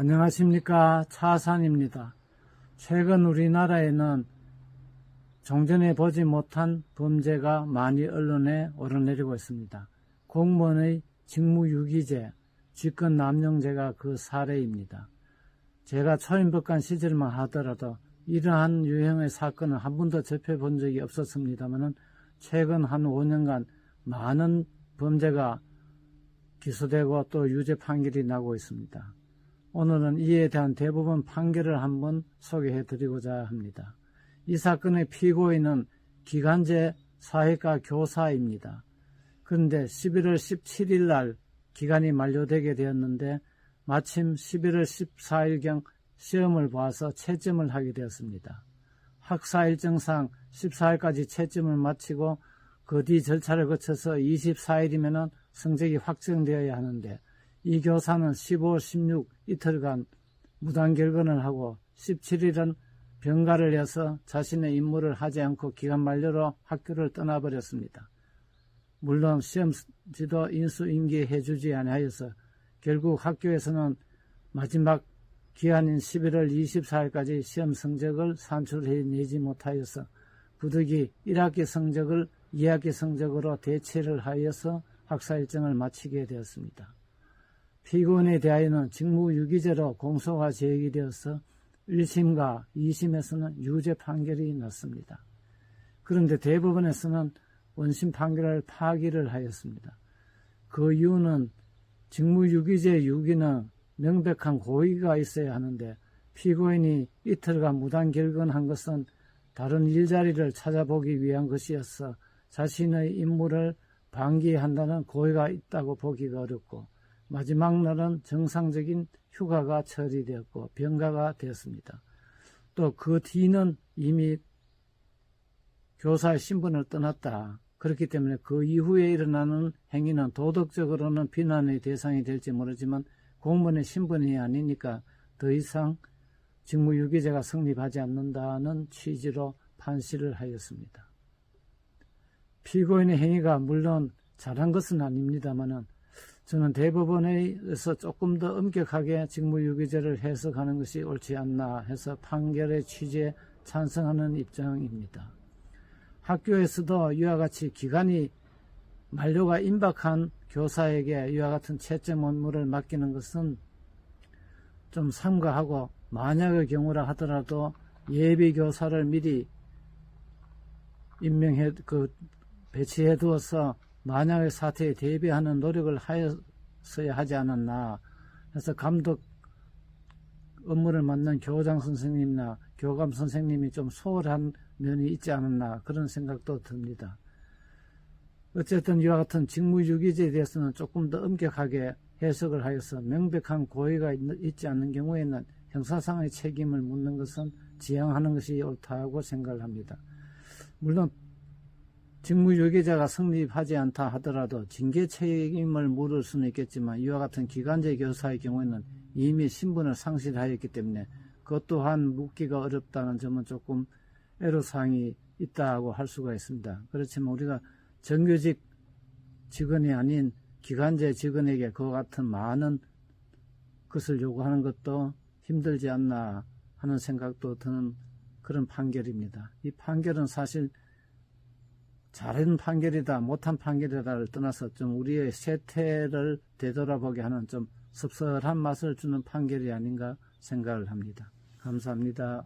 안녕하십니까, 차산입니다. 최근 우리나라에는 종전에 보지 못한 범죄가 많이 언론에 오르내리고 있습니다. 공무원의 직무유기죄, 직권남용죄가 그 사례입니다. 제가 초임법관 시절만 하더라도 이러한 유형의 사건은 한 번도 접해본 적이 없었습니다만 최근 한 5년간 많은 범죄가 기소되고 또 유죄 판결이 나고 있습니다. 오늘은 이에 대한 대부분 판결을 한번 소개해 드리고자 합니다. 이 사건의 피고인은 기간제 사회과 교사입니다. 그런데 11월 17일 날 기간이 만료되게 되었는데 마침 11월 14일경 시험을 봐서 채점을 하게 되었습니다. 학사 일정상 14일까지 채점을 마치고 그 뒤 절차를 거쳐서 24일이면 성적이 확정되어야 하는데 이 교사는 15, 16 이틀간 무단결근을 하고 17일은 병가를 해서 자신의 임무를 하지 않고 기간 만료로 학교를 떠나버렸습니다. 물론 시험지도 인수인계해주지 아니하여서 결국 학교에서는 마지막 기한인 11월 24일까지 시험 성적을 산출해내지 못하여서 부득이 1학기 성적을 2학기 성적으로 대체를 하여서 학사 일정을 마치게 되었습니다. 피고인에 대하여는 직무유기죄로 공소가 제기되어서 1심과 2심에서는 유죄 판결이 났습니다. 그런데 대법원에서는 원심 판결을 파기를 하였습니다. 그 이유는 직무유기죄 유기는 명백한 고의가 있어야 하는데 피고인이 이틀간 무단결근한 것은 다른 일자리를 찾아보기 위한 것이어서 자신의 임무를 방기한다는 고의가 있다고 보기가 어렵고 마지막 날은 정상적인 휴가가 처리되었고 병가가 되었습니다. 또 그 뒤는 이미 교사의 신분을 떠났다. 그렇기 때문에 그 이후에 일어나는 행위는 도덕적으로는 비난의 대상이 될지 모르지만 공무원의 신분이 아니니까 더 이상 직무유기죄가 성립하지 않는다는 취지로 판시를 하였습니다. 피고인의 행위가 물론 잘한 것은 아닙니다만은 저는 대법원에서 조금 더 엄격하게 직무유기죄를 해석하는 것이 옳지 않나 해서 판결의 취지에 찬성하는 입장입니다. 학교에서도 이와 같이 기간이 만료가 임박한 교사에게 이와 같은 채점 업무를 맡기는 것은 좀 삼가하고 만약의 경우라 하더라도 예비 교사를 미리 배치해 두어서 만약의 사태에 대비하는 노력을 하였어야 하지 않았나 해서 감독 업무를 맡는 교장 선생님이나 교감 선생님이 좀 소홀한 면이 있지 않았나 그런 생각도 듭니다. 어쨌든 이와 같은 직무유기죄에 대해서는 조금 더 엄격하게 해석을 하여서 명백한 고의가 있지 않는 경우에는 형사상의 책임을 묻는 것은 지양하는 것이 옳다고 생각을 합니다. 물론 직무유기죄가 성립하지 않다 하더라도 징계 책임을 물을 수는 있겠지만 이와 같은 기간제 교사의 경우에는 이미 신분을 상실하였기 때문에 그것 또한 묻기가 어렵다는 점은 조금 애로사항이 있다고 할 수가 있습니다. 그렇지만 우리가 정규직 직원이 아닌 기간제 직원에게 그와 같은 많은 것을 요구하는 것도 힘들지 않나 하는 생각도 드는 그런 판결입니다. 이 판결은 사실 잘한 판결이다 못한 판결이다를 떠나서 좀 우리의 세태를 되돌아보게 하는 좀 섭섭한 맛을 주는 판결이 아닌가 생각을 합니다. 감사합니다.